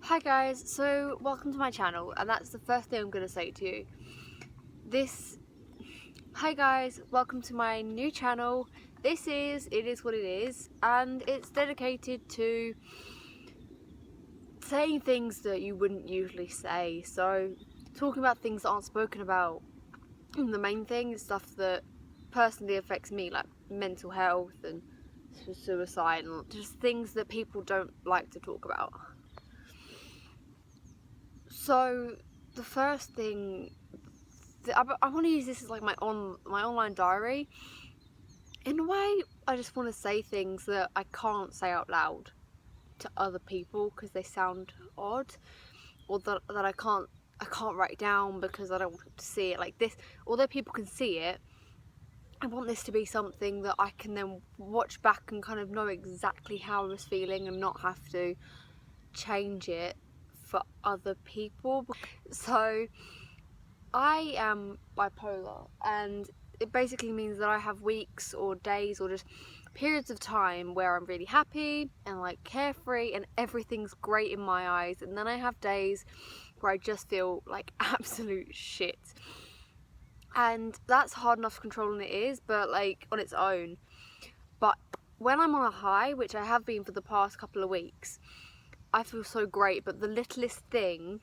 Hi guys, so welcome to my channel, and that's the first thing I'm going to say to you. Hi guys, welcome to my new channel. It is what it is, and it's dedicated to saying things that you wouldn't usually say. So, talking about things that aren't spoken about. The main thing is stuff that personally affects me, like mental health and suicide, and just things that people don't like to talk about. So, the first thing, I want to use this as like my online diary. In a way, I just want to say things that I can't say out loud to other people because they sound odd, or that I can't write down because I don't want to see it like this. Although people can see it, I want this to be something that I can then watch back and kind of know exactly how I was feeling and not have to change it for other people. So I am bipolar, and it basically means that I have weeks or days or just periods of time where I'm really happy and like carefree and everything's great in my eyes, and then I have days where I just feel like absolute shit. And that's hard enough to control, and it is, but like on its own. But when I'm on a high, which I have been for the past couple of weeks, I feel so great, but the littlest thing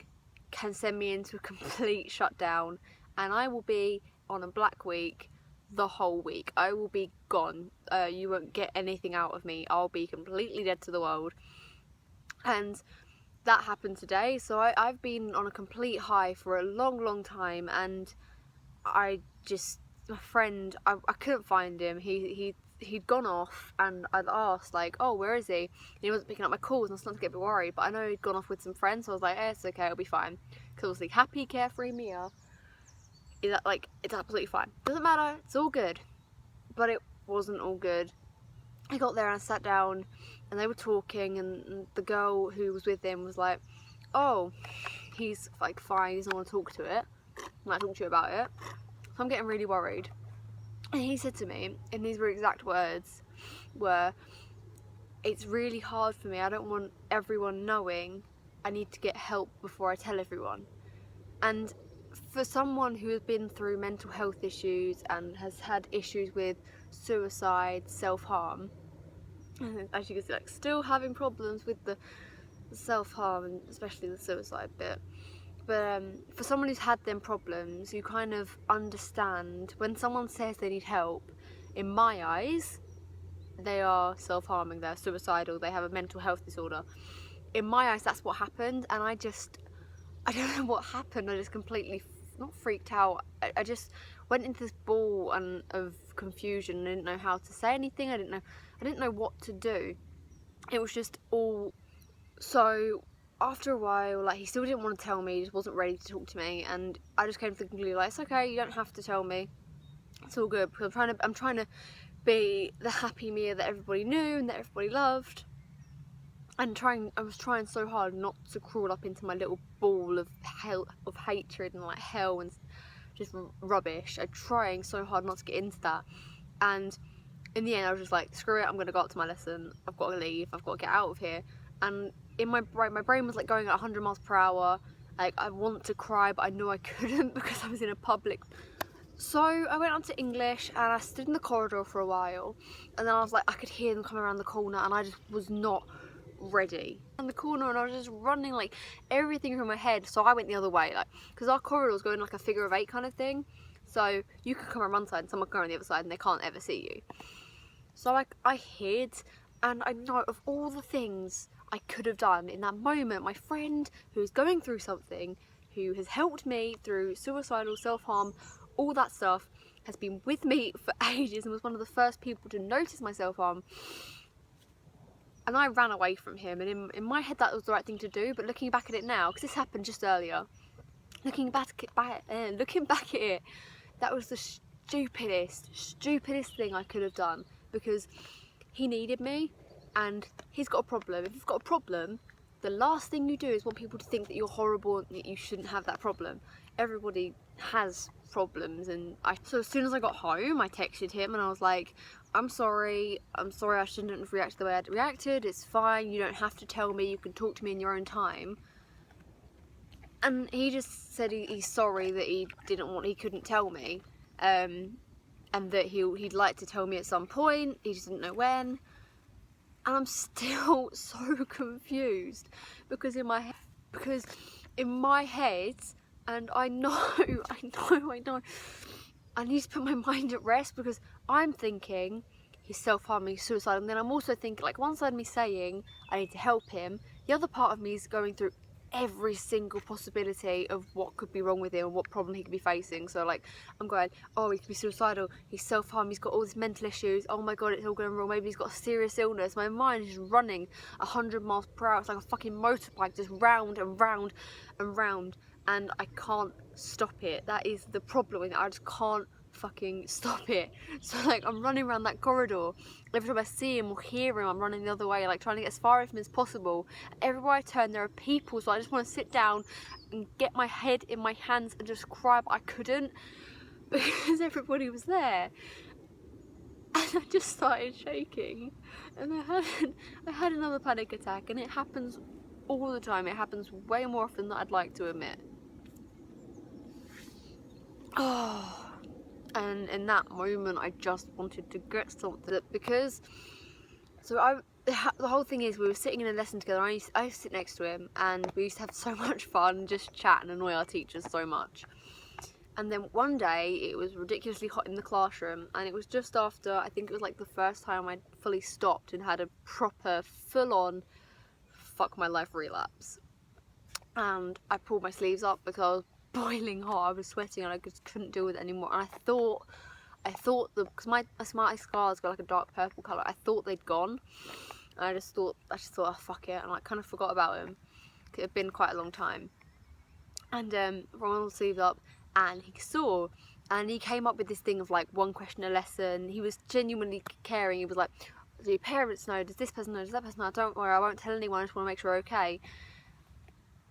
can send me into a complete shutdown, and I will be on a black week the whole week. I will be gone. You won't get anything out of me. I'll be completely dead to the world. And that happened today, so I've been on a complete high for a long time, and my friend, I couldn't find him. He'd gone off, and I'd asked like, oh, where is he? And he wasn't picking up my calls, and I was starting to get a bit worried, but I know he'd gone off with some friends, so I was like, it's okay, it'll be fine. Because obviously happy, carefree Mia, it's absolutely fine. Doesn't matter, it's all good. But it wasn't all good. I got there and I sat down, and they were talking, and the girl who was with him was like, oh, he's like fine, he doesn't want to talk to it. I might talk to you about it. So I'm getting really worried. And he said to me, in these were exact words, were, it's really hard for me, I don't want everyone knowing, I need to get help before I tell everyone. And for someone who has been through mental health issues and has had issues with suicide, self-harm, as you can see, like still having problems with the self-harm and especially the suicide bit. But for someone who's had them problems, you kind of understand when someone says they need help. In my eyes, they are self-harming, they're suicidal, they have a mental health disorder. In my eyes, that's what happened, and I don't know what happened. I just completely, not freaked out, I just went into this ball of confusion. I didn't know how to say anything, I didn't know what to do. It was just all, so after a while, like, he still didn't want to tell me, he just wasn't ready to talk to me, and I just came to the conclusion, like, it's okay, you don't have to tell me, it's all good, because I'm trying to be the happy Mia that everybody knew and that everybody loved, and I was trying so hard not to crawl up into my little ball of hatred and like hell and just rubbish. I'm trying so hard not to get into that, and in the end I was just like, screw it, I'm gonna go up to my lesson, I've got to leave, I've got to get out of here. And in my brain was like going at 100 miles per hour, like I want to cry but I knew I couldn't because I was in a public. So I went on to English and I stood in the corridor for a while, and then I was like, I could hear them coming around the corner, and I just was not ready. In the corner, and I was just running like everything from my head, so I went the other way, like, because our corridor's going like a figure of 8 kind of thing, so you could come around one side and someone come around the other side and they can't ever see you. So I hid, and I know of all the things I could have done in that moment, my friend who's going through something, who has helped me through suicidal, self-harm, all that stuff, has been with me for ages and was one of the first people to notice my self-harm. And I ran away from him, and in my head that was the right thing to do, but looking back at it now, because this happened just earlier, looking back at it, that was the stupidest thing I could have done, because he needed me, and he's got a problem. If you've got a problem, the last thing you do is want people to think that you're horrible and that you shouldn't have that problem. Everybody has problems, and so as soon as I got home, I texted him and I was like, I'm sorry I shouldn't have reacted the way I'd reacted, it's fine, you don't have to tell me, you can talk to me in your own time. And he just said he's sorry that he couldn't tell me, and that he'd like to tell me at some point, he just didn't know when. And I'm still so confused because in my head, and I know, I need to put my mind at rest, because I'm thinking he's self-harming, suicide, and then I'm also thinking, like, one side of me saying I need to help him, the other part of me is going through every single possibility of what could be wrong with him and what problem he could be facing. So like, I'm going, oh, he could be suicidal, he's self-harm, he's got all these mental issues, oh my god, it's all going wrong, maybe he's got a serious illness. My mind is running 100 miles per hour, it's like a fucking motorbike, just round and round and round, and I can't stop it. That is the problem with it, I just can't fucking stop it. So like, I'm running around that corridor, every time I see him or hear him, I'm running the other way, like trying to get as far from him as possible. Everywhere I turn there are people, so I just want to sit down and get my head in my hands and just cry, but I couldn't because everybody was there. And I just started shaking, and I had another panic attack, and it happens all the time. It happens way more often than I'd like to admit. Oh. And in that moment, I just wanted to get something, because the whole thing is, we were sitting in a lesson together. I used to sit next to him, and we used to have so much fun, just chat and annoy our teachers so much. And then one day, it was ridiculously hot in the classroom, and it was just after, I think it was like the first time I'd fully stopped and had a proper, full-on, fuck my life relapse. And I pulled my sleeves up because I was boiling hot, I was sweating, and I just couldn't deal with it anymore. And I thought because my scars got like a dark purple colour, I thought they'd gone. And I just thought, oh fuck it, and I kind of forgot about him. It had been quite a long time. And Ronald sleeves up, and he saw, and he came up with this thing of like one question a lesson. He was genuinely caring. He was like, do your parents know? Does this person know? Does that person know? Don't worry, I won't tell anyone, I just want to make sure we're okay.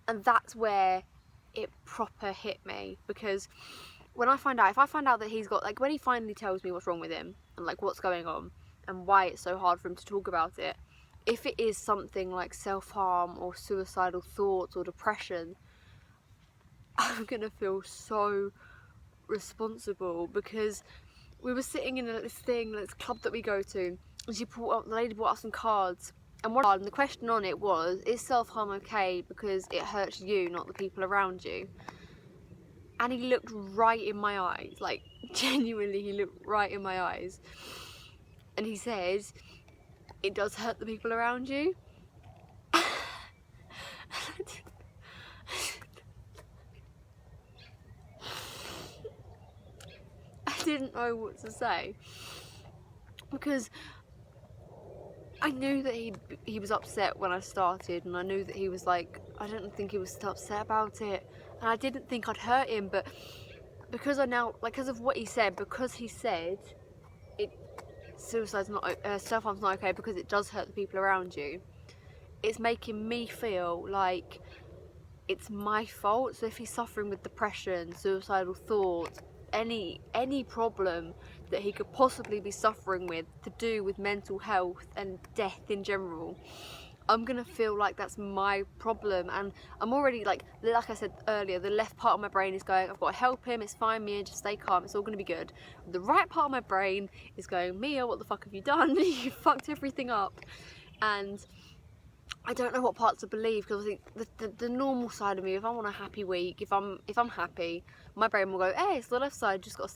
And that's where it proper hit me, because when if I find out that he's got, like, when he finally tells me what's wrong with him and like what's going on and why it's so hard for him to talk about it, if it is something like self-harm or suicidal thoughts or depression, I'm gonna feel so responsible. Because we were sitting in this club that we go to, and the lady brought us some cards, and the question on it was, is self-harm okay because it hurts you, not the people around you? And he looked right in my eyes, like genuinely he looked right in my eyes, and he said, it does hurt the people around you. I didn't know what to say, because I knew that he was upset when I started, and I knew that he was like, I didn't think he was upset about it, and I didn't think I'd hurt him, but because because of what he said, because he said self-harm's not okay because it does hurt the people around you, it's making me feel like it's my fault. So if he's suffering with depression, suicidal thoughts, any problem that he could possibly be suffering with to do with mental health and death in general, I'm gonna feel like that's my problem. And I'm already, like I said earlier, the left part of my brain is going, I've got to help him, it's fine, Mia, just stay calm, it's all gonna be good. The right part of my brain is going, Mia, what the fuck have you done? You fucked everything up. And I don't know what part to believe, because I think the normal side of me, if I'm on a happy week, if I'm happy, my brain will go, hey, it's the left side, just got to